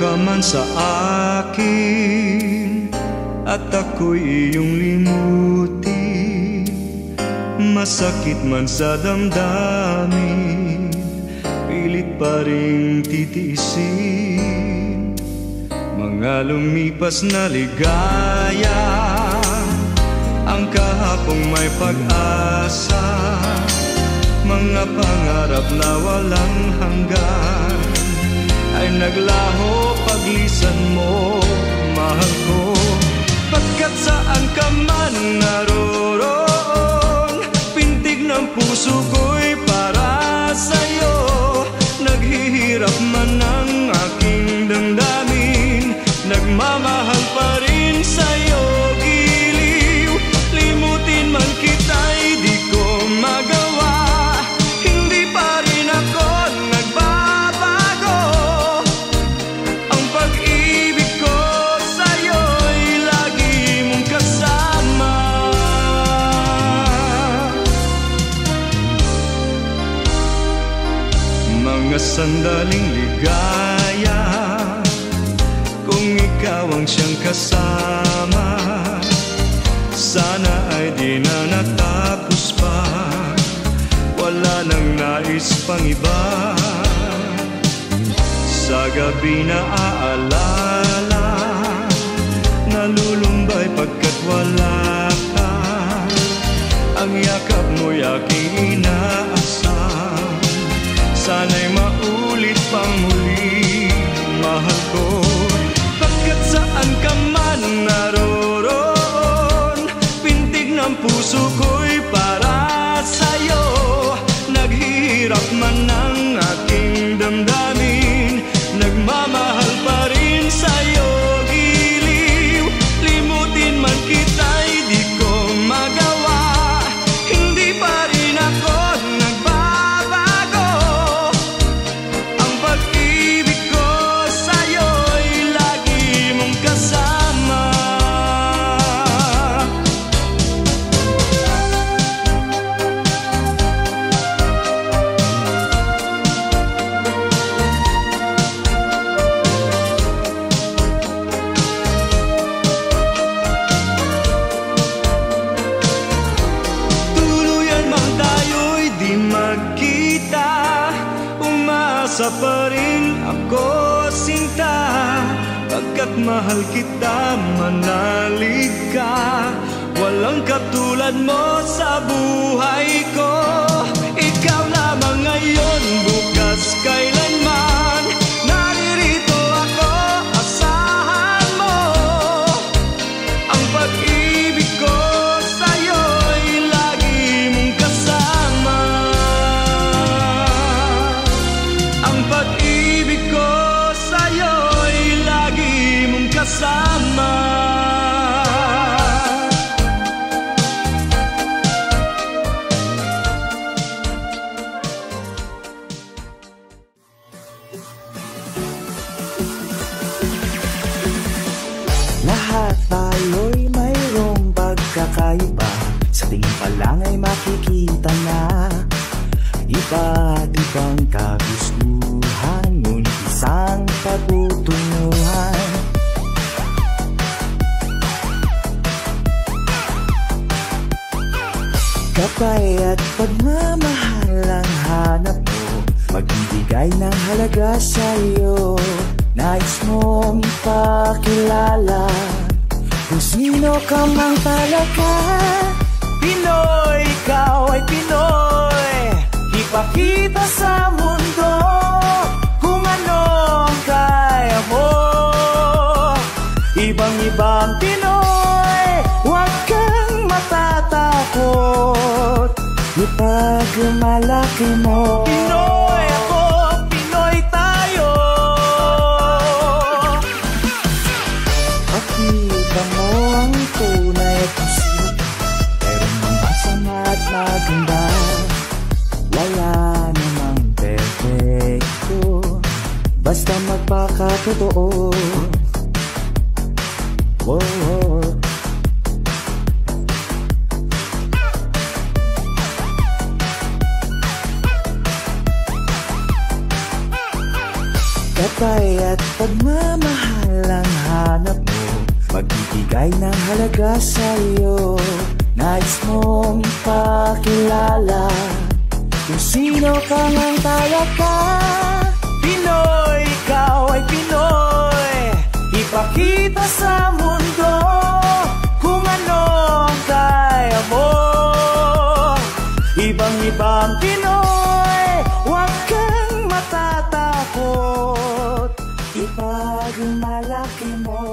ka man sa akin at ako'y iyong limutin, masakit man sa damdamin, pilit pa ring titiisin. Mga lumipas na ligaya, ang kahapong may pag-asa, mga pangarap na walang hanggan ay naglaho paglisan mo, mahal ko. Pagkat saan ka man naroroon, pintig ng puso ko'y para sa'yo. Naghihirap man ang aking damdamin, nagmamahal pa rin sa'yo. Giliw, limutin man kita'y di ko magawa, hindi pa rin ako nagbabago. Ang pag-ibig ko sa'yo'y lagi mong kasama. Mga sandaling ligaya, kung ikaw ang siyang kasama, sana ay di na natapos pa, wala nang nais pang iba. Sa gabi na aalala, nalulumbay pagkat wala ka, ang yakap mo'y aking inaasam. Sana'y maulit pang muli, mahal ko. Pagkat saan ka man naroroon, pintig ng puso ko'y para sa'yo. Naghihirap man ang aking damdamin, nagmamahal pa rin sa'yo. Giliw, limutin man kita'y di ko magawa, hindi pa rin ako nagbabago. Ang pag-ibig ko sa'yo'y lagi mong kasama. Tuluyan man tayo'y di magkita, umasa pa rin ako sinta. Pagkat mahal kita, manalig ka, walang katulad mo sa buhay ko. Ikaw lamang ngayon, bukas, kailanman, naririto ako, asahan mo. Ang pag-ibig ko sa'yo'y lagi mong kasama. Ang pag-ibig ko sa'yo'y lagi mong kasama. Lahat tayo'y mayroong pagkakaiba, sa tingin pa lang ay makikita na iba't ibang kagustuhan, ngunit isang patutunguhan. Gabay at pagmamahal ang hanap mo, magbibigay ng halaga sa'yo. Nais mong ipakilala kung sino ka mang talaga. Pinoy, ikaw ay Pinoy, ipakita sa mundo kung ano ang kaya mo. Ibang-ibang Pinoy, huwag kang matatakot, ipagmalaki mo. Pinoy ako, Pinoy tayo. Pakita mo ang tunay at kung sino ka, meron mang masama at maganda. Wala namang perfecto, basta magpakatotoo. Whoa, whoa. Gabay at pagmamahal ang hanap mo, magbibigay ng halaga sa'yo. Nais mong ipakilala kung sino ka ngang talaga. Pinoy, ikaw ay Pinoy. Ipakita sa mundo kung ano ang kaya mo. Ibang-ibang Pinoy, huwag kang matatakot. Ipagmalaki mo